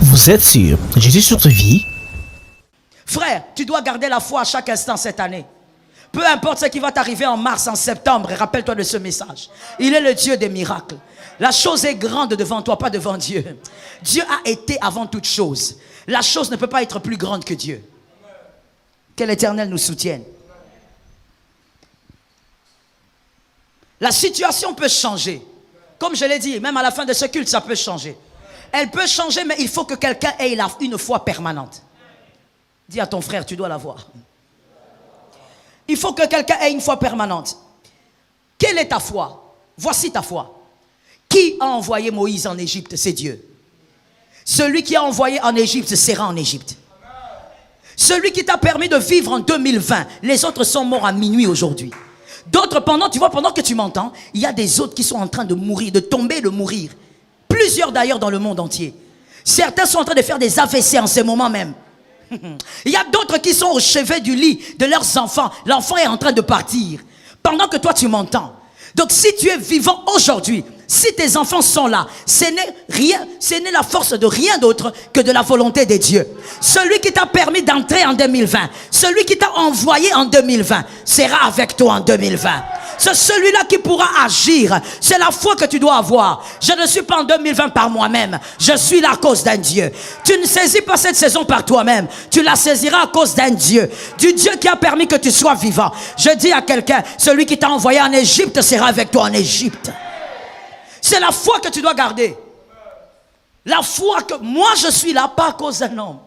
Vous êtes sûr? Jésus sur ta vie? Frère, tu dois garder la foi à chaque instant cette année. Peu importe ce qui va t'arriver en mars, en septembre, rappelle-toi de ce message. Il est le Dieu des miracles. La chose est grande devant toi, pas devant Dieu. Dieu a été avant toute chose. La chose ne peut pas être plus grande que Dieu. Que l'Éternel nous soutienne. La situation peut changer. Comme je l'ai dit, même à la fin de ce culte, ça peut changer. Elle peut changer, mais il faut que quelqu'un ait une foi permanente. Dis à ton frère, tu dois l'avoir. Il faut que quelqu'un ait une foi permanente. Quelle est ta foi? Voici ta foi. Qui a envoyé Moïse en Égypte? C'est Dieu. Celui qui a envoyé en Égypte sera en Égypte. Celui qui t'a permis de vivre en 2020, les autres sont morts à minuit aujourd'hui. D'autres, pendant que tu m'entends, il y a des autres qui sont en train de mourir, de tomber, de mourir. Plusieurs d'ailleurs dans le monde entier. Certains sont en train de faire des AVC en ce moment même. Il y a d'autres qui sont au chevet du lit de leurs enfants. L'enfant est en train de partir. Pendant que toi tu m'entends. Donc si tu es vivant aujourd'hui, si tes enfants sont là, ce n'est la force de rien d'autre que de la volonté de Dieu. Celui qui t'a permis d'entrer en 2020, celui qui t'a envoyé en 2020, sera avec toi en 2020. C'est celui-là qui pourra agir. C'est la foi que tu dois avoir. Je ne suis pas en 2020 par moi-même. Je suis là à cause d'un Dieu. Tu ne saisis pas cette saison par toi-même. Tu la saisiras à cause d'un Dieu. Du Dieu qui a permis que tu sois vivant. Je dis à quelqu'un, celui qui t'a envoyé en Égypte sera avec toi en Égypte. C'est la foi que tu dois garder. La foi que moi je suis là, pas à cause d'un homme.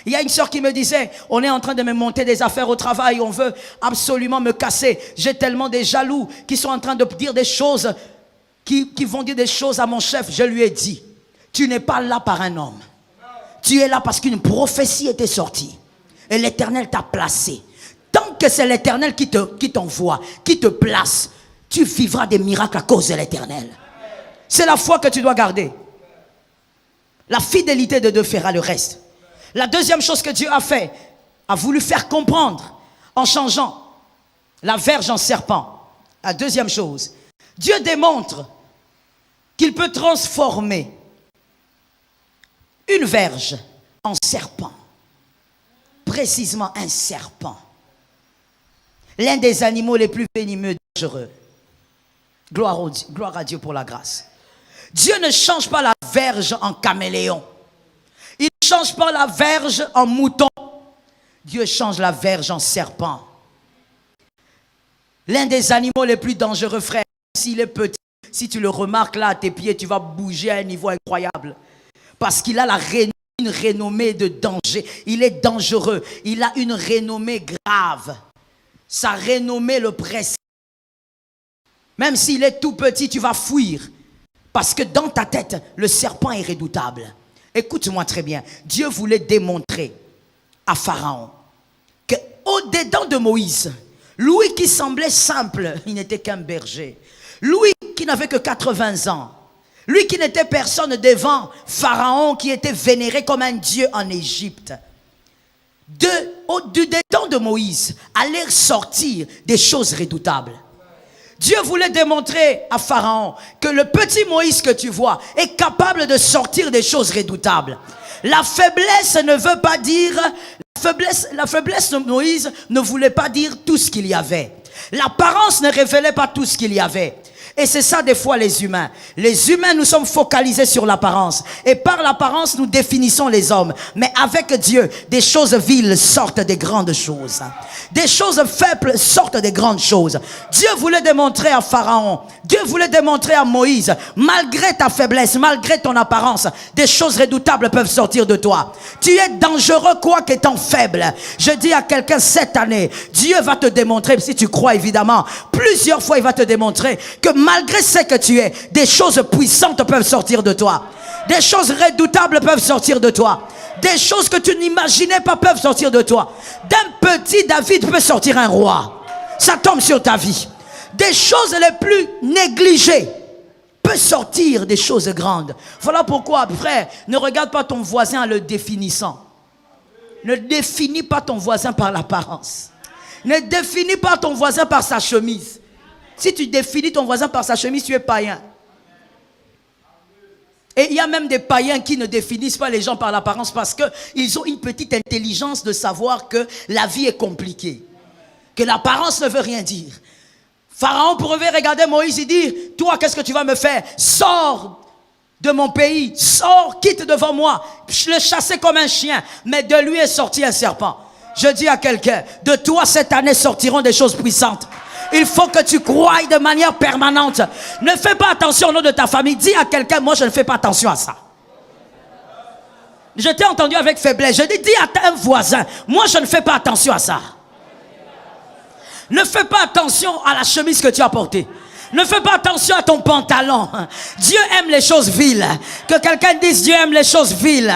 Il y a une soeur qui me disait, on est en train de me monter des affaires au travail, on veut absolument me casser. J'ai tellement des jaloux qui sont en train de dire des choses, qui vont dire des choses à mon chef. Je lui ai dit, tu n'es pas là par un homme. Tu es là parce qu'une prophétie était sortie. Et l'Éternel t'a placé. Tant que c'est l'Éternel qui t'envoie, qui te place, tu vivras des miracles à cause de l'Éternel. C'est la foi que tu dois garder. La fidélité de Dieu fera le reste. La deuxième chose que Dieu a fait, a voulu faire comprendre en changeant la verge en serpent. La deuxième chose, Dieu démontre qu'il peut transformer une verge en serpent. Précisément un serpent. L'un des animaux les plus venimeux et dangereux. Gloire à Dieu pour la grâce. Dieu ne change pas la verge en caméléon. Il ne change pas la verge en mouton. Dieu change la verge en serpent. L'un des animaux les plus dangereux, frère, s'il est petit, si tu le remarques là à tes pieds, tu vas bouger à un niveau incroyable. Parce qu'il a une renommée de danger. Il est dangereux. Il a une renommée grave. Sa renommée le presse. Même s'il est tout petit, tu vas fuir. Parce que dans ta tête, le serpent est redoutable. Écoute-moi très bien. Dieu voulait démontrer à Pharaon qu'au-dedans de Moïse, lui qui semblait simple, il n'était qu'un berger. Lui qui n'avait que 80 ans. Lui qui n'était personne devant Pharaon, qui était vénéré comme un dieu en Égypte. Du dedans de Moïse allaient sortir des choses redoutables. Dieu voulait démontrer à Pharaon que le petit Moïse que tu vois est capable de sortir des choses redoutables. La faiblesse ne veut pas dire... La faiblesse de Moïse ne voulait pas dire tout ce qu'il y avait. L'apparence ne révélait pas tout ce qu'il y avait. Et c'est ça des fois les humains. Les humains, nous sommes focalisés sur l'apparence. Et par l'apparence, nous définissons les hommes. Mais avec Dieu, des choses viles sortent des grandes choses. Des choses faibles sortent des grandes choses. Dieu voulait démontrer à Pharaon, Dieu voulait démontrer à Moïse, malgré ta faiblesse, malgré ton apparence, des choses redoutables peuvent sortir de toi. Tu es dangereux quoi qu'étant faible. Je dis à quelqu'un cette année, Dieu va te démontrer, si tu crois évidemment, plusieurs fois il va te démontrer que malgré ce que tu es, des choses puissantes peuvent sortir de toi. Des choses redoutables peuvent sortir de toi. Des choses que tu n'imaginais pas peuvent sortir de toi. D'un petit David peut sortir un roi. Ça tombe sur ta vie. Des choses les plus négligées peuvent sortir des choses grandes. Voilà pourquoi, frère, ne regarde pas ton voisin en le définissant. Ne définis pas ton voisin par l'apparence. Ne définis pas ton voisin par sa chemise. Si tu définis ton voisin par sa chemise, tu es païen. Et il y a même des païens qui ne définissent pas les gens par l'apparence parce qu'ils ont une petite intelligence de savoir que la vie est compliquée. Que l'apparence ne veut rien dire. Pharaon pouvait regarder Moïse et dire, toi, qu'est-ce que tu vas me faire? Sors de mon pays, sors, quitte devant moi. Je le chassais comme un chien, mais de lui est sorti un serpent. Je dis à quelqu'un, de toi cette année sortiront des choses puissantes. Il faut que tu croies de manière permanente. Ne fais pas attention au nom de ta famille. Dis à quelqu'un, moi je ne fais pas attention à ça. Je t'ai entendu avec faiblesse. Je dis à un voisin, moi je ne fais pas attention à ça. Ne fais pas attention à la chemise que tu as portée. Ne fais pas attention à ton pantalon. Dieu aime les choses viles. Que quelqu'un dise, Dieu aime les choses viles.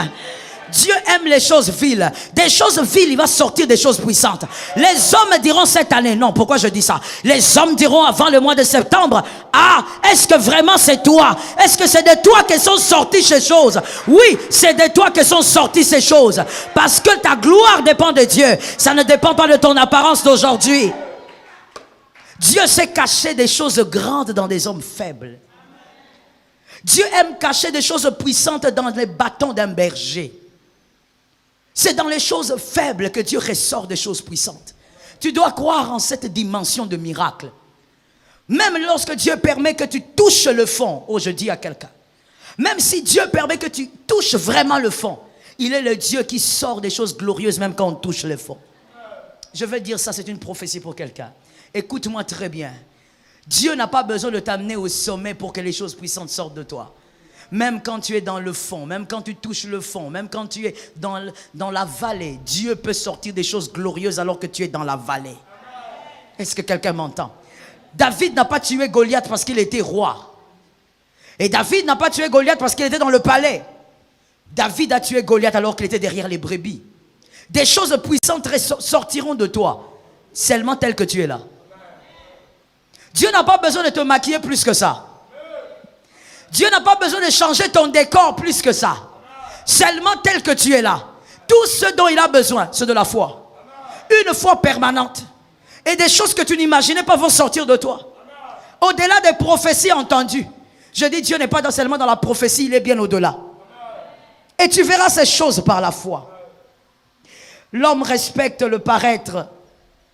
Dieu aime les choses viles. Des choses viles, il va sortir des choses puissantes. Les hommes diront cette année, non, pourquoi je dis ça? Les hommes diront avant le mois de septembre, ah, est-ce que vraiment c'est toi? Est-ce que c'est de toi que sont sorties ces choses? Oui, c'est de toi que sont sorties ces choses. Parce que ta gloire dépend de Dieu. Ça ne dépend pas de ton apparence d'aujourd'hui. Dieu sait cacher des choses grandes dans des hommes faibles. Dieu aime cacher des choses puissantes dans les bâtons d'un berger. C'est dans les choses faibles que Dieu ressort des choses puissantes. Tu dois croire en cette dimension de miracle. Même lorsque Dieu permet que tu touches le fond, oh je dis à quelqu'un, même si Dieu permet que tu touches vraiment le fond, il est le Dieu qui sort des choses glorieuses même quand on touche le fond. Je vais dire ça, c'est une prophétie pour quelqu'un. Écoute-moi très bien. Dieu n'a pas besoin de t'amener au sommet pour que les choses puissantes sortent de toi. Même quand tu es dans le fond, même quand tu touches le fond, même quand tu es dans la vallée, Dieu peut sortir des choses glorieuses alors que tu es dans la vallée. Est-ce que quelqu'un m'entend? David n'a pas tué Goliath parce qu'il était roi. Et David n'a pas tué Goliath parce qu'il était dans le palais. David a tué Goliath alors qu'il était derrière les brebis. Des choses puissantes sortiront de toi, seulement telles que tu es là. Dieu n'a pas besoin de te maquiller plus que ça. Dieu n'a pas besoin de changer ton décor plus que ça. Seulement tel que tu es là. Tout ce dont il a besoin, c'est de la foi. Une foi permanente. Et des choses que tu n'imaginais pas vont sortir de toi. Au-delà des prophéties entendues. Je dis, Dieu n'est pas seulement dans la prophétie, il est bien au-delà. Et tu verras ces choses par la foi. L'homme respecte le paraître.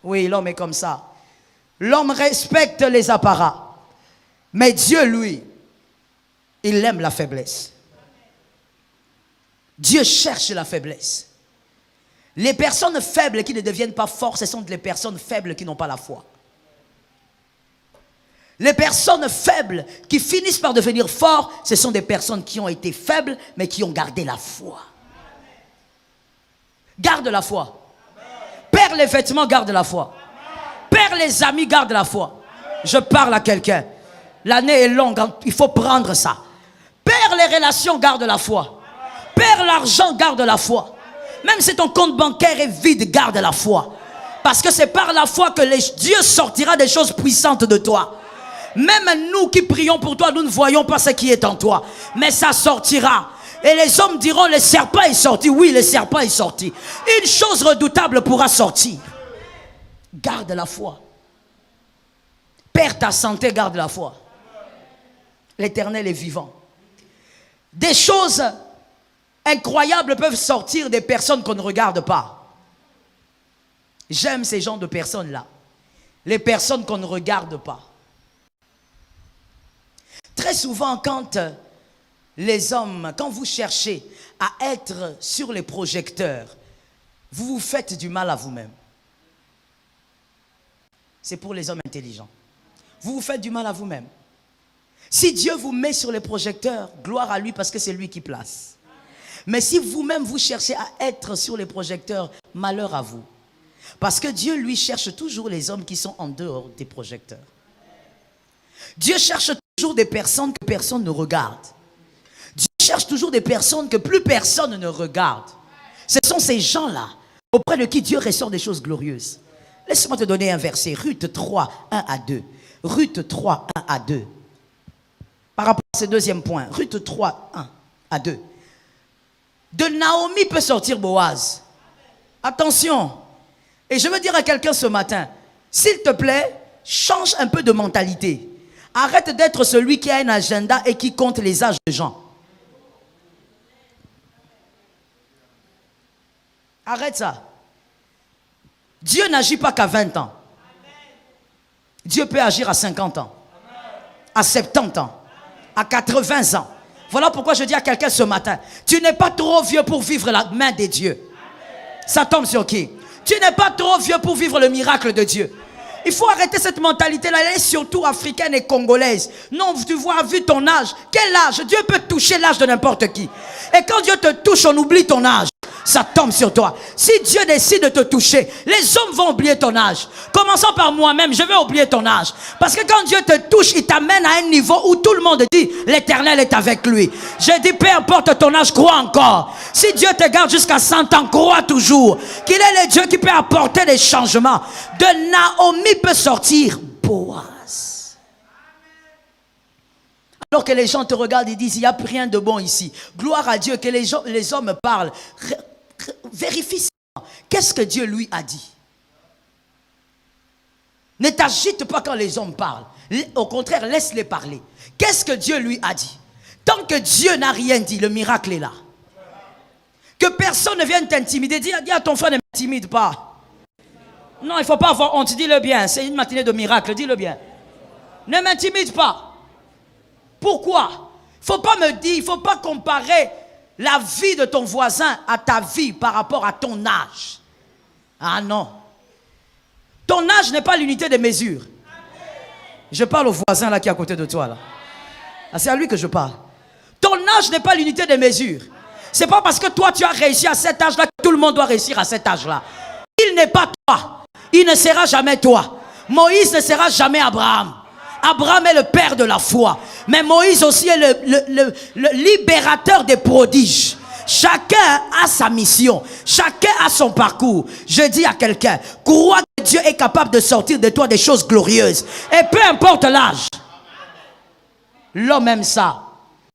Oui, l'homme est comme ça. L'homme respecte les apparats. Mais Dieu, lui, il aime la faiblesse. Dieu cherche la faiblesse. Les personnes faibles qui ne deviennent pas fortes, ce sont les personnes faibles qui n'ont pas la foi. Les personnes faibles qui finissent par devenir fortes, ce sont des personnes qui ont été faibles, mais qui ont gardé la foi. Garde la foi. Perds les vêtements, garde la foi. Perds les amis, garde la foi. Je parle à quelqu'un. L'année est longue, il faut prendre ça. Perds les relations, garde la foi. Perds l'argent, garde la foi. Même si ton compte bancaire est vide, garde la foi. Parce que c'est par la foi que Dieu sortira des choses puissantes de toi. Même nous qui prions pour toi, nous ne voyons pas ce qui est en toi. Mais ça sortira. Et les hommes diront, le serpent est sorti. Oui, le serpent est sorti. Une chose redoutable pourra sortir. Garde la foi. Perds ta santé, garde la foi. L'Éternel est vivant. Des choses incroyables peuvent sortir des personnes qu'on ne regarde pas. J'aime ces genres de personnes-là. Les personnes qu'on ne regarde pas. Très souvent, quand les hommes, quand vous cherchez à être sur les projecteurs, vous vous faites du mal à vous-même. C'est pour les hommes intelligents. Vous vous faites du mal à vous-même. Si Dieu vous met sur les projecteurs, gloire à lui parce que c'est lui qui place. Mais si vous-même vous cherchez à être sur les projecteurs, malheur à vous. Parce que Dieu, lui, cherche toujours les hommes qui sont en dehors des projecteurs. Dieu cherche toujours des personnes que personne ne regarde. Dieu cherche toujours des personnes que plus personne ne regarde. Ce sont ces gens-là auprès de qui Dieu ressort des choses glorieuses. Laisse-moi te donner un verset. Ruth 3, 1 à 2. Ruth 3, 1 à 2. Par rapport à ce deuxième point. Ruth 3, 1 à 2. De Naomi peut sortir Boaz. Attention. Et je veux dire à quelqu'un ce matin, s'il te plaît, change un peu de mentalité. Arrête d'être celui qui a un agenda et qui compte les âges de gens. Arrête ça. Dieu n'agit pas qu'à 20 ans. Dieu peut agir à 50 ans, à 70 ans, à 80 ans. Voilà pourquoi je dis à quelqu'un ce matin, tu n'es pas trop vieux pour vivre la main de Dieu. Ça tombe sur qui? Tu n'es pas trop vieux pour vivre le miracle de Dieu. Il faut arrêter cette mentalité-là. Elle est surtout africaine et congolaise. Non, tu vois, vu ton âge. Quel âge? Dieu peut toucher l'âge de n'importe qui. Et quand Dieu te touche, on oublie ton âge. Ça tombe sur toi. Si Dieu décide de te toucher, les hommes vont oublier ton âge. Commençons par moi-même, je vais oublier ton âge. Parce que quand Dieu te touche, il t'amène à un niveau où tout le monde dit, l'Éternel est avec lui. Je dis, peu importe ton âge, crois encore. Si Dieu te garde jusqu'à 100 ans, crois toujours qu'il est le Dieu qui peut apporter des changements. De Naomi peut sortir Boaz. Alors que les gens te regardent et disent, il n'y a rien de bon ici. Gloire à Dieu que les hommes parlent. Vérifie ça. Qu'est-ce que Dieu lui a dit? Ne t'agite pas quand les hommes parlent. Au contraire, laisse-les parler. Qu'est-ce que Dieu lui a dit? Tant que Dieu n'a rien dit, le miracle est là. Que personne ne vienne t'intimider. Dis à ton frère, ne m'intimide pas. Non, il ne faut pas avoir honte. Dis-le bien. C'est une matinée de miracle. Dis-le bien. Ne m'intimide pas. Pourquoi? Il ne faut pas me dire, il ne faut pas comparer la vie de ton voisin à ta vie par rapport à ton âge. Ah non. Ton âge n'est pas l'unité de mesure. Je parle au voisin là qui est à côté de toi là. Ah, c'est à lui que je parle. Ton âge n'est pas l'unité de mesure. C'est pas parce que toi tu as réussi à cet âge là que tout le monde doit réussir à cet âge là. Il n'est pas toi. Il ne sera jamais toi. Moïse ne sera jamais Abraham. Abraham est le père de la foi. Mais Moïse aussi est le libérateur des prodiges. Chacun a sa mission. Chacun a son parcours. Je dis à quelqu'un, crois que Dieu est capable de sortir de toi des choses glorieuses. Et peu importe l'âge. L'homme aime ça.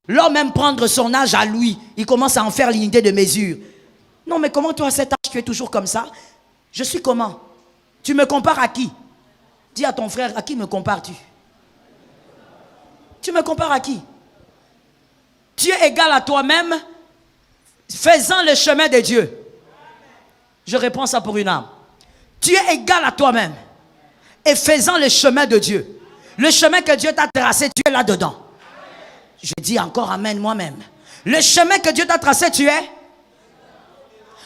L'homme aime prendre son âge à lui. Il commence à en faire l'unité de mesure. Non, mais comment toi à cet âge tu es toujours comme ça? Je suis comment? Tu me compares à qui? Dis à ton frère, à qui me compares-tu? Tu me compares à qui? Tu es égal à toi-même, faisant le chemin de Dieu. Je réponds ça pour une âme. Tu es égal à toi-même et faisant le chemin de Dieu. Le chemin que Dieu t'a tracé, tu es là-dedans. Je dis encore amen moi-même. Le chemin que Dieu t'a tracé, tu es.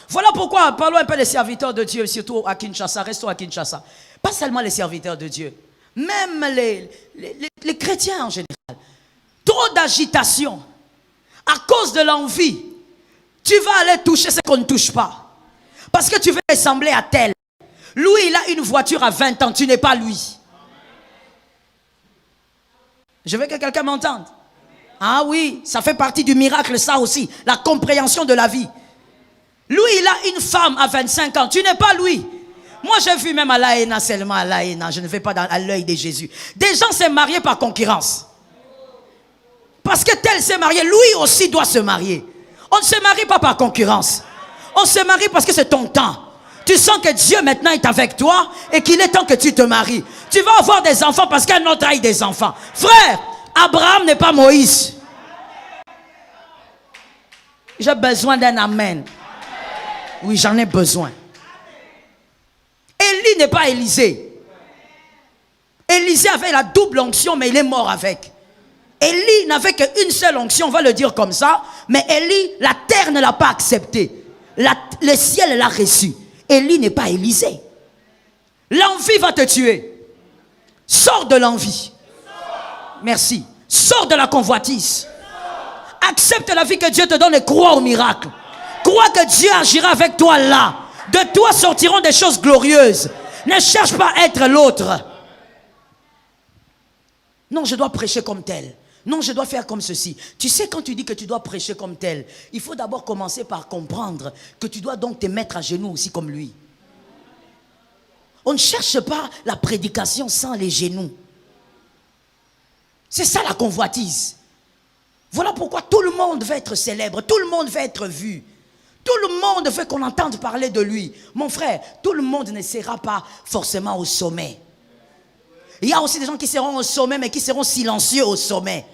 Voilà pourquoi, parlons un peu des serviteurs de Dieu, surtout à Kinshasa, restons à Kinshasa. Pas seulement les serviteurs de Dieu, même les chrétiens en général. Trop d'agitation à cause de l'envie. Tu vas aller toucher ce qu'on ne touche pas. Parce que tu veux ressembler à tel. Lui, il a une voiture à 20 ans, tu n'es pas lui. Je veux que quelqu'un m'entende. Ah oui, ça fait partie du miracle, ça aussi. La compréhension de la vie. Lui, il a une femme à 25 ans, tu n'es pas lui. Moi, j'ai vu même à l'AENA, seulement à l'AENA, je ne vais pas à l'œil de Jésus. Des gens s'est mariés par concurrence. Parce que tel s'est marié, lui aussi doit se marier. On ne se marie pas par concurrence. On se marie parce que c'est ton temps. Tu sens que Dieu maintenant est avec toi et qu'il est temps que tu te maries. Tu vas avoir des enfants parce qu'un autre a eu des enfants. Frère, Abraham n'est pas Moïse. J'ai besoin d'un amen. Oui, j'en ai besoin. Élie n'est pas Élisée. Élisée avait la double onction, mais il est mort avec. Élie n'avait qu'une seule onction, on va le dire comme ça. Mais Élie, la terre ne l'a pas accepté. Le ciel l'a reçu. Élie n'est pas Élisée. L'envie va te tuer. Sors de l'envie. Merci. Sors de la convoitise. Accepte la vie que Dieu te donne et crois au miracle. Crois que Dieu agira avec toi là. De toi sortiront des choses glorieuses. Ne cherche pas à être l'autre. Non, je dois prêcher comme tel. Non, je dois faire comme ceci. Tu sais, quand tu dis que tu dois prêcher comme tel, il faut d'abord commencer par comprendre que tu dois donc te mettre à genoux aussi comme lui. On ne cherche pas la prédication sans les genoux. C'est ça la convoitise. Voilà pourquoi tout le monde veut être célèbre, tout le monde veut être vu. Tout le monde veut qu'on entende parler de lui. Mon frère, tout le monde ne sera pas forcément au sommet. Il y a aussi des gens qui seront au sommet, mais qui seront silencieux au sommet.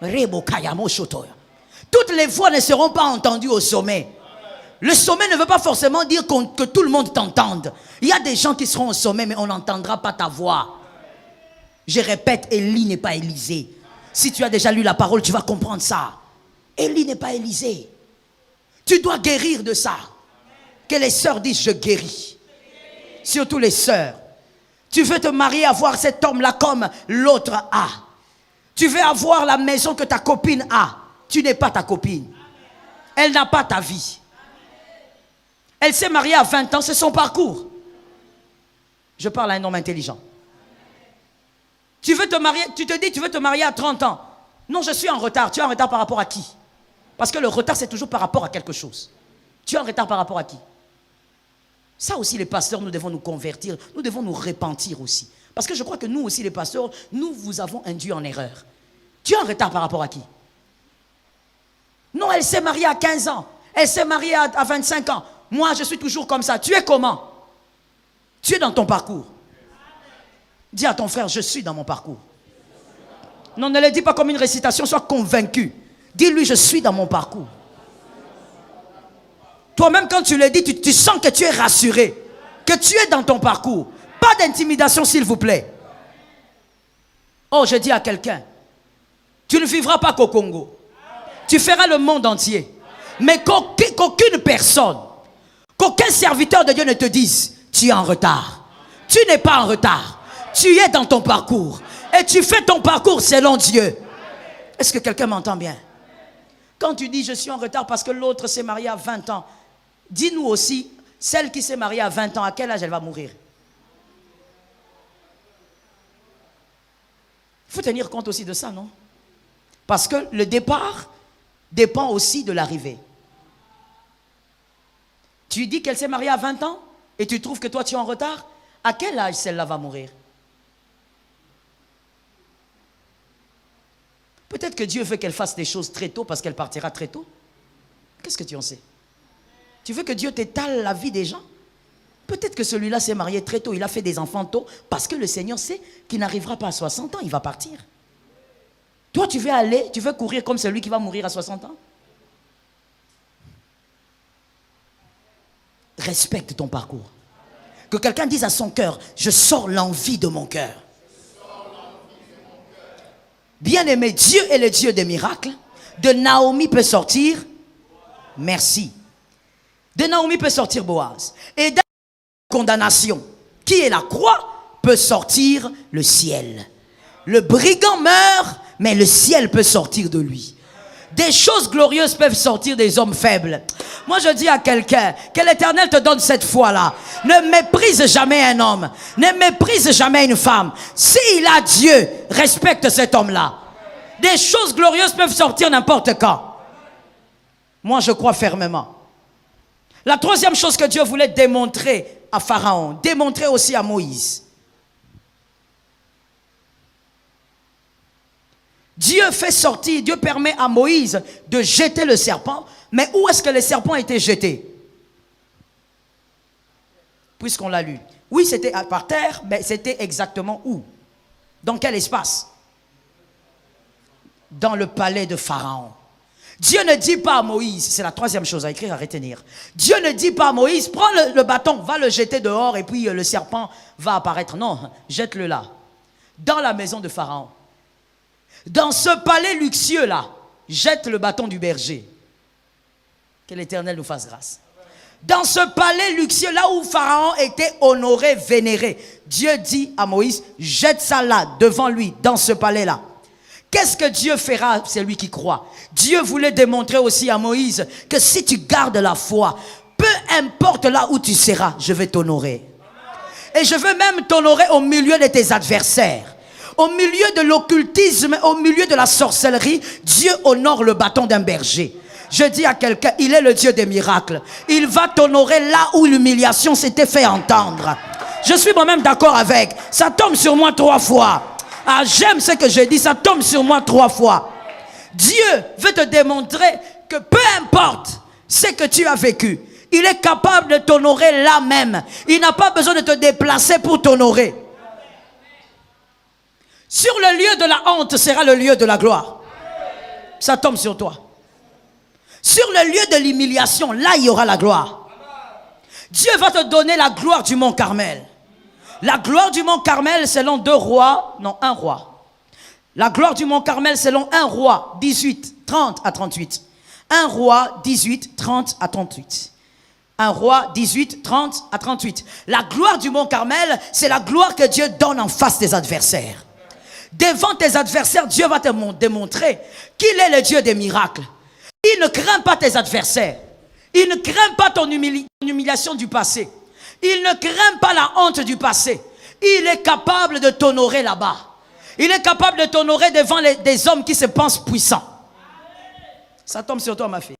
Toutes les voix ne seront pas entendues au sommet. Le sommet ne veut pas forcément dire que tout le monde t'entende. Il y a des gens qui seront au sommet, mais on n'entendra pas ta voix. Je répète, Élie n'est pas Élisée. Si tu as déjà lu la parole, tu vas comprendre ça. Élie n'est pas Élisée. Tu dois guérir de ça. Que les sœurs disent, je guéris. Surtout les sœurs. Tu veux te marier, avoir cet homme-là comme l'autre a. Tu veux avoir la maison que ta copine a. Tu n'es pas ta copine. Elle n'a pas ta vie. Elle s'est mariée à 20 ans, c'est son parcours. Je parle à un homme intelligent. Tu veux te marier, tu te dis tu veux te marier à 30 ans. Non, je suis en retard. Tu es en retard par rapport à qui? Parce que le retard, c'est toujours par rapport à quelque chose. Tu es en retard par rapport à qui? Ça aussi, les pasteurs, nous devons nous convertir. Nous devons nous repentir aussi. Parce que je crois que nous aussi, les pasteurs, nous vous avons induit en erreur. Tu es en retard par rapport à qui? Non, elle s'est mariée à 15 ans. Elle s'est mariée à 25 ans. Moi, je suis toujours comme ça. Tu es comment? Tu es dans ton parcours. Dis à ton frère, je suis dans mon parcours. Non, ne le dis pas comme une récitation, sois convaincu. Dis-lui, je suis dans mon parcours. Toi-même, quand tu le dis, tu sens que tu es rassuré. Que tu es dans ton parcours. Pas d'intimidation, s'il vous plaît. Oh, je dis à quelqu'un, tu ne vivras pas qu'au Congo. Tu feras le monde entier. Mais qu'aucune personne, qu'aucun serviteur de Dieu ne te dise, tu es en retard. Tu n'es pas en retard. Tu es dans ton parcours. Et tu fais ton parcours selon Dieu. Est-ce que quelqu'un m'entend bien? Quand tu dis, je suis en retard parce que l'autre s'est marié à 20 ans, dis-nous aussi, celle qui s'est mariée à 20 ans, à quel âge elle va mourir? Il faut tenir compte aussi de ça, non? Parce que le départ dépend aussi de l'arrivée. Tu dis qu'elle s'est mariée à 20 ans et tu trouves que toi tu es en retard. À quel âge celle-là va mourir? Peut-être que Dieu veut qu'elle fasse des choses très tôt parce qu'elle partira très tôt. Qu'est-ce que tu en sais? Tu veux que Dieu t'étale la vie des gens? Peut-être que celui-là s'est marié très tôt, il a fait des enfants tôt parce que le Seigneur sait qu'il n'arrivera pas à 60 ans, il va partir. Toi, tu veux courir comme celui qui va mourir à 60 ans? Respecte ton parcours. Que quelqu'un dise à son cœur, je sors l'envie de mon cœur. Bien-aimé, Dieu est le Dieu des miracles. De Naomi peut sortir, merci. De Naomi peut sortir Boaz. Et de la condamnation, qui est la croix, peut sortir le ciel. Le brigand meurt, mais le ciel peut sortir de lui. Des choses glorieuses peuvent sortir des hommes faibles. Moi, je dis à quelqu'un, que l'Éternel te donne cette foi-là. Ne méprise jamais un homme. Ne méprise jamais une femme. S'il a Dieu, respecte cet homme-là. Des choses glorieuses peuvent sortir n'importe quand. Moi, je crois fermement. La troisième chose que Dieu voulait démontrer à Pharaon, démontrer aussi à Moïse. Dieu fait sortir, Dieu permet à Moïse de jeter le serpent. Mais où est-ce que le serpent a été jeté? Puisqu'on l'a lu. Oui, c'était par terre, mais c'était exactement où? Dans quel espace? Dans le palais de Pharaon. Dieu ne dit pas à Moïse, c'est la troisième chose à écrire, à retenir. Dieu ne dit pas à Moïse, prends le bâton, va le jeter dehors et puis le serpent va apparaître. Non, jette-le là. Dans la maison de Pharaon. Dans ce palais luxueux là, jette le bâton du berger. Que l'Éternel nous fasse grâce. Dans ce palais luxueux là où Pharaon était honoré, vénéré, Dieu dit à Moïse, jette ça là, devant lui, dans ce palais là. Qu'est-ce que Dieu fera, celui qui croit? Dieu voulait démontrer aussi à Moïse que si tu gardes la foi, peu importe là où tu seras, je vais t'honorer. Et je veux même t'honorer au milieu de tes adversaires. Au milieu de l'occultisme, au milieu de la sorcellerie, Dieu honore le bâton d'un berger. Je dis à quelqu'un, il est le Dieu des miracles. Il va t'honorer là où l'humiliation s'était fait entendre. Je suis moi-même d'accord avec. Ça tombe sur moi 3 fois. Ah, j'aime ce que je dis, ça tombe sur moi 3 fois. Dieu veut te démontrer que peu importe ce que tu as vécu, il est capable de t'honorer là même. Il n'a pas besoin de te déplacer pour t'honorer. Sur le lieu de la honte sera le lieu de la gloire. Ça tombe sur toi. Sur le lieu de l'humiliation, là il y aura la gloire. Dieu va te donner la gloire du mont Carmel. La gloire du mont Carmel selon 2 rois, non 1 roi. La gloire du mont Carmel selon 1 roi 18, 30 à 38. 1 roi 18, 30 à 38. 1 roi 18, 30 à 38. La gloire du mont Carmel, c'est la gloire que Dieu donne en face des adversaires. Devant tes adversaires, Dieu va te démontrer qu'il est le Dieu des miracles. Il ne craint pas tes adversaires. Il ne craint pas ton humiliation du passé. Il ne craint pas la honte du passé. Il est capable de t'honorer là-bas. Il est capable de t'honorer devant des hommes qui se pensent puissants. Ça tombe sur toi, ma fille.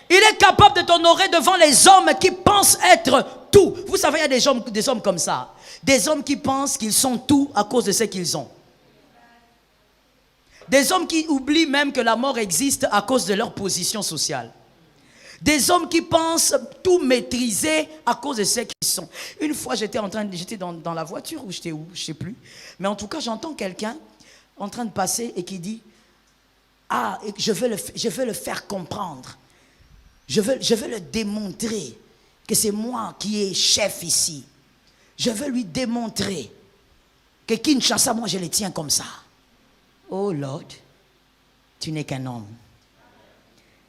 Il est capable de t'honorer devant les hommes qui pensent être tout. Vous savez, il y a des hommes comme ça. Des hommes qui pensent qu'ils sont tout à cause de ce qu'ils ont. Des hommes qui oublient même que la mort existe à cause de leur position sociale. Des hommes qui pensent tout maîtriser à cause de ce qu'ils sont. Une fois, j'étais dans la voiture, ou j'étais où, je ne sais plus. Mais en tout cas, j'entends quelqu'un en train de passer et qui dit « Ah, je veux le faire comprendre. Je veux le démontrer que c'est moi qui est chef ici. Je veux lui démontrer que Kinshasa, moi, je les tiens comme ça. » Oh Lord, tu n'es qu'un homme.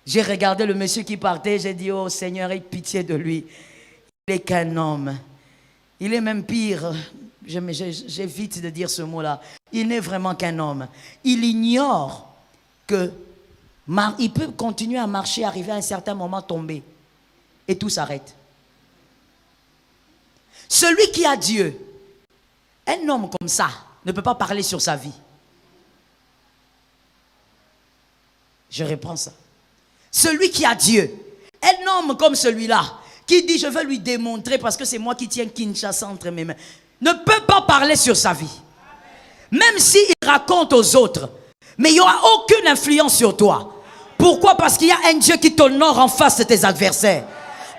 J'ai regardé le monsieur qui partait, j'ai dit, oh Seigneur, aie pitié de lui. Il n'est qu'un homme. Il est même pire, j'évite de dire ce mot-là. Il n'est vraiment qu'un homme. Il ignore que il peut continuer à marcher, arriver à un certain moment, tomber. Et tout s'arrête. Celui qui a Dieu, un homme comme ça, ne peut pas parler sur sa vie. Je reprends ça. Celui qui a Dieu, un homme comme celui-là, qui dit je veux lui démontrer parce que c'est moi qui tiens Kinshasa entre mes mains, ne peut pas parler sur sa vie. Même s'il raconte aux autres, mais il n'y aura aucune influence sur toi. Pourquoi? Parce qu'il y a un Dieu qui t'honore en face de tes adversaires.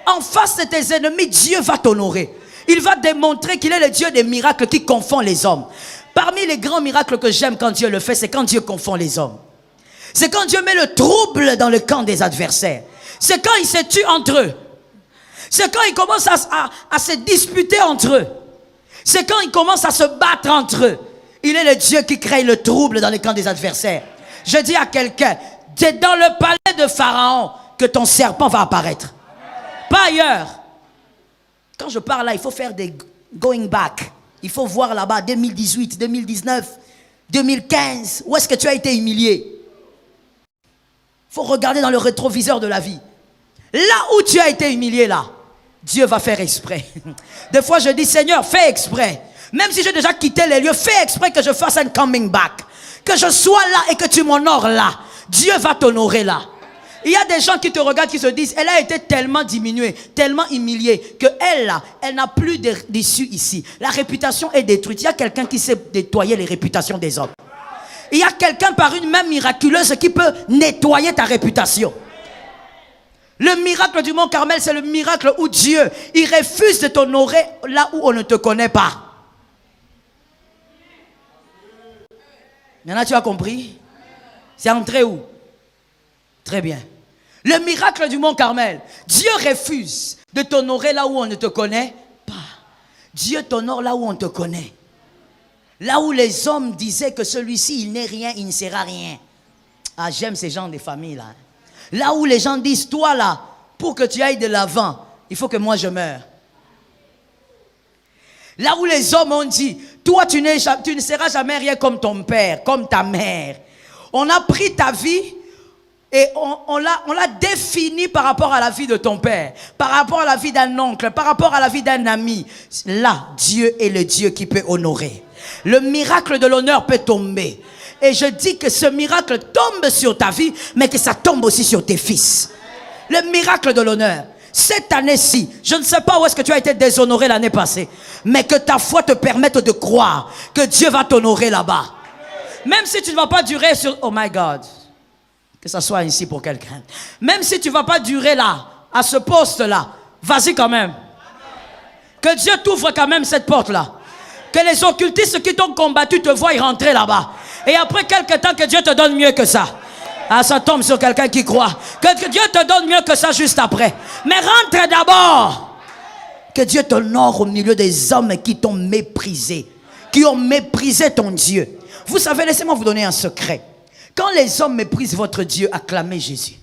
En face de tes ennemis, Dieu va t'honorer. Il va démontrer qu'il est le Dieu des miracles qui confond les hommes. Parmi les grands miracles que j'aime quand Dieu le fait, c'est quand Dieu confond les hommes. C'est quand Dieu met le trouble dans le camp des adversaires. C'est quand ils se tuent entre eux. C'est quand ils commencent à se disputer entre eux. C'est quand ils commencent à se battre entre eux. Il est le Dieu qui crée le trouble dans le camp des adversaires. Je dis à quelqu'un, c'est dans le palais de Pharaon que ton serpent va apparaître. Pas ailleurs. Quand je parle là, il faut faire des going back. Il faut voir là-bas 2018, 2019, 2015. Où est-ce que tu as été humilié? Il faut regarder dans le rétroviseur de la vie. Là où tu as été humilié là, Dieu va faire exprès. Des fois je dis Seigneur, fais exprès. Même si j'ai déjà quitté les lieux, fais exprès que je fasse un coming back. Que je sois là et que tu m'honores là. Dieu va t'honorer là. Il y a des gens qui te regardent, qui se disent, elle a été tellement diminuée, tellement humiliée, qu'elle là, elle n'a plus d'issue ici. La réputation est détruite. Il y a quelqu'un qui sait nettoyer les réputations des hommes. Il y a quelqu'un par une main miraculeuse qui peut nettoyer ta réputation. Le miracle du mont Carmel, c'est le miracle où Dieu, il refuse de t'honorer là où on ne te connaît pas. Maintenant, tu as compris? C'est entré où? Très bien. Le miracle du mont Carmel, Dieu refuse de t'honorer là où on ne te connaît pas. Dieu t'honore là où on te connaît. Là où les hommes disaient que celui-ci, il n'est rien, il ne sera rien. Ah, j'aime ces gens des familles là. Là où les gens disent, toi là, pour que tu ailles de l'avant, il faut que moi je meure. Là où les hommes ont dit, toi tu ne seras jamais rien comme ton père, comme ta mère. On a pris ta vie et on l'a défini par rapport à la vie de ton père, par rapport à la vie d'un oncle, par rapport à la vie d'un ami. Là, Dieu est le Dieu qui peut honorer. Le miracle de l'honneur peut tomber. Et je dis que ce miracle tombe sur ta vie, mais que ça tombe aussi sur tes fils. Le miracle de l'honneur. Cette année-ci, je ne sais pas où est-ce que tu as été déshonoré l'année passée, mais que ta foi te permette de croire que Dieu va t'honorer là-bas. Même si tu ne vas pas durer sur... Oh my God. Que ça soit ainsi pour quelqu'un. Même si tu ne vas pas durer là, à ce poste-là, vas-y quand même. Que Dieu t'ouvre quand même cette porte-là. Que les occultistes qui t'ont combattu te voient y rentrer là-bas. Et après quelques temps, que Dieu te donne mieux que ça. Ah, ça tombe sur quelqu'un qui croit. Que Dieu te donne mieux que ça juste après. Mais rentre d'abord. Que Dieu t'honore au milieu des hommes qui t'ont méprisé. Qui ont méprisé ton Dieu. Vous savez, laissez-moi vous donner un secret. Quand les hommes méprisent votre Dieu, acclamez Jésus.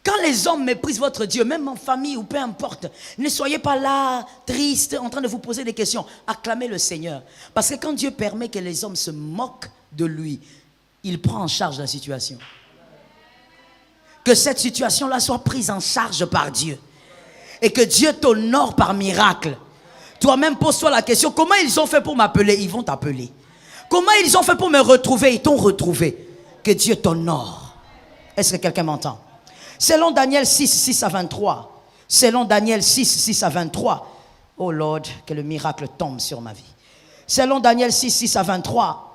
Quand les hommes méprisent votre Dieu, même en famille ou peu importe, ne soyez pas là, triste, en train de vous poser des questions. Acclamez le Seigneur. Parce que quand Dieu permet que les hommes se moquent de lui, il prend en charge la situation. Que cette situation-là soit prise en charge par Dieu. Et que Dieu t'honore par miracle. Toi-même, pose-toi la question, comment ils ont fait pour m'appeler? Ils vont t'appeler. Comment ils ont fait pour me retrouver? Ils t'ont retrouvé. Que Dieu t'honore. Est-ce que quelqu'un m'entend? Selon Daniel 6, 6 à 23. Selon Daniel 6, 6 à 23. Oh Lord, que le miracle tombe sur ma vie. Selon Daniel 6, 6 à 23.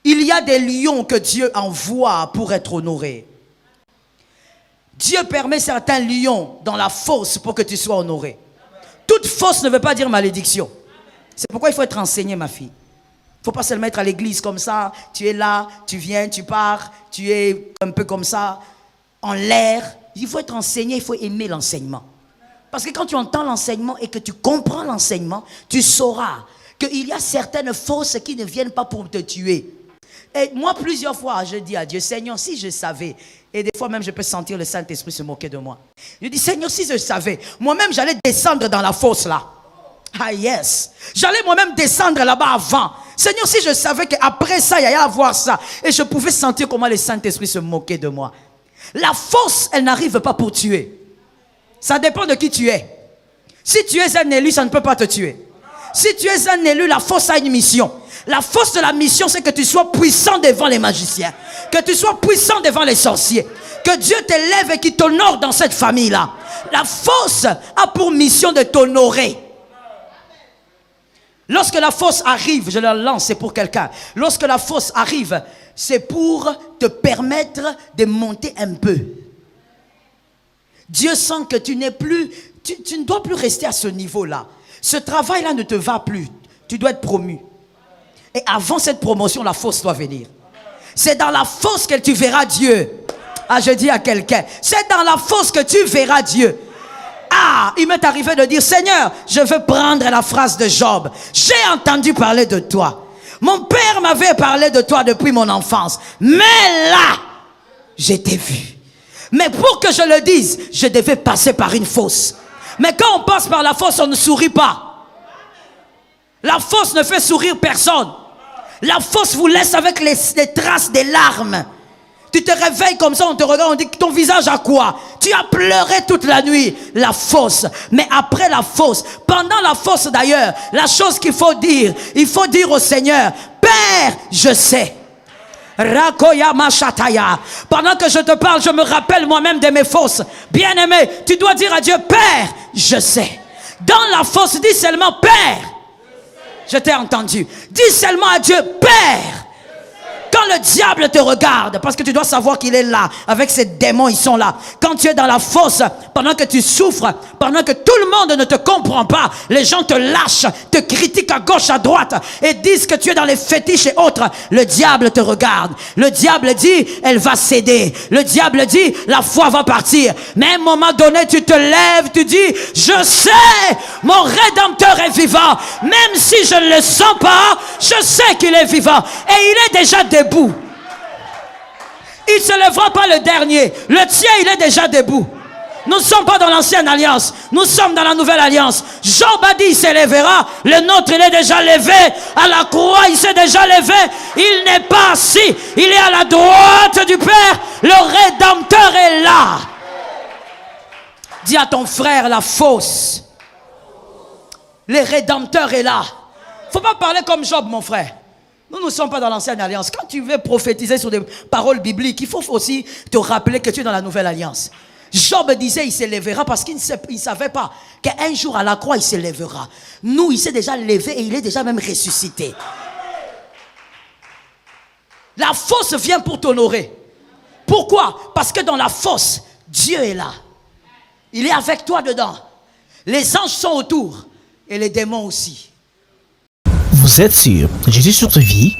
Il y a des lions que Dieu envoie pour être honorés. Dieu permet certains lions dans la fosse pour que tu sois honoré. Toute fosse ne veut pas dire malédiction. C'est pourquoi il faut être enseigné, ma fille. Il ne faut pas seulement être à l'église comme ça. Tu es là, tu viens, tu pars. Tu es un peu comme ça, en l'air. Il faut être enseigné, il faut aimer l'enseignement. Parce que quand tu entends l'enseignement et que tu comprends l'enseignement, tu sauras qu'il y a certaines fausses qui ne viennent pas pour te tuer. Et moi, plusieurs fois, je dis à Dieu, Seigneur, si je savais, et des fois même je peux sentir le Saint-Esprit se moquer de moi. Je dis, Seigneur, si je savais, moi-même j'allais descendre dans la fosse là. Ah yes, j'allais moi-même descendre là-bas avant. Seigneur, si je savais qu'après ça, il y allait avoir ça, et je pouvais sentir comment le Saint-Esprit se moquait de moi. La fosse, elle n'arrive pas pour tuer. Ça dépend de qui tu es. Si tu es un élu, ça ne peut pas te tuer. Si tu es un élu, la fosse a une mission. La force de la mission, c'est que tu sois puissant devant les magiciens. Que tu sois puissant devant les sorciers. Que Dieu t'élève et qu'il t'honore dans cette famille-là. La force a pour mission de t'honorer. Lorsque la force arrive, je la lance, c'est pour quelqu'un. Lorsque la force arrive, c'est pour te permettre de monter un peu. Dieu sent que tu n'es plus, tu ne dois plus rester à ce niveau-là. Ce travail-là ne te va plus. Tu dois être promu. Et avant cette promotion, la fosse doit venir. C'est dans la fosse que tu verras Dieu. Ah, je dis à quelqu'un, c'est dans la fosse que tu verras Dieu. Ah, il m'est arrivé de dire, Seigneur, je veux prendre la phrase de Job. J'ai entendu parler de toi. Mon père m'avait parlé de toi depuis mon enfance. Mais là, je t'ai vu. Mais pour que je le dise, je devais passer par une fosse. Mais quand on passe par la fosse, on ne sourit pas. La fosse ne fait sourire personne. La fosse vous laisse avec les traces des larmes. Tu te réveilles comme ça, on te regarde, on dit, ton visage a quoi? Tu as pleuré toute la nuit. La fosse. Mais après la fosse, pendant la fosse d'ailleurs, la chose qu'il faut dire, il faut dire au Seigneur, Père, je sais. Rakoya Machataya. Pendant que je te parle, je me rappelle moi-même de mes fosses. Bien-aimé, tu dois dire à Dieu, Père, je sais. Dans la fosse, dis seulement, Père. Je t'ai entendu. Dis seulement à Dieu, Père. Quand le diable te regarde, parce que tu dois savoir qu'il est là, avec ses démons, ils sont là. Quand tu es dans la fosse, pendant que tu souffres, pendant que tout le monde ne te comprend pas, les gens te lâchent, te critiquent à gauche, à droite, et disent que tu es dans les fétiches et autres, le diable te regarde. Le diable dit, elle va céder. Le diable dit, la foi va partir. Mais à un moment donné, tu te lèves, tu dis, je sais, mon Rédempteur est vivant. Même si je ne le sens pas, je sais qu'il est vivant. Et il est déjà debout. Il ne se lèvera pas le dernier. Le tien, il est déjà debout. Nous ne sommes pas dans l'ancienne alliance. Nous sommes dans la nouvelle alliance. Job a dit, il s'élèvera. Le nôtre, il est déjà levé. À la croix, il s'est déjà levé. Il n'est pas assis. Il est à la droite du Père. Le Rédempteur est là. Dis à ton frère, la fosse. Le Rédempteur est là. Il ne faut pas parler comme Job, mon frère. Nous ne sommes pas dans l'ancienne alliance. Quand tu veux prophétiser sur des paroles bibliques, il faut aussi te rappeler que tu es dans la nouvelle alliance. Job disait, il s'élèvera parce qu'il ne savait pas qu'un jour à la croix, il s'élèvera. Nous, il s'est déjà levé et il est déjà même ressuscité. La fosse vient pour t'honorer. Pourquoi? Parce que dans la fosse, Dieu est là. Il est avec toi dedans. Les anges sont autour et les démons aussi. Vous êtes sur Jésus sur ta vie?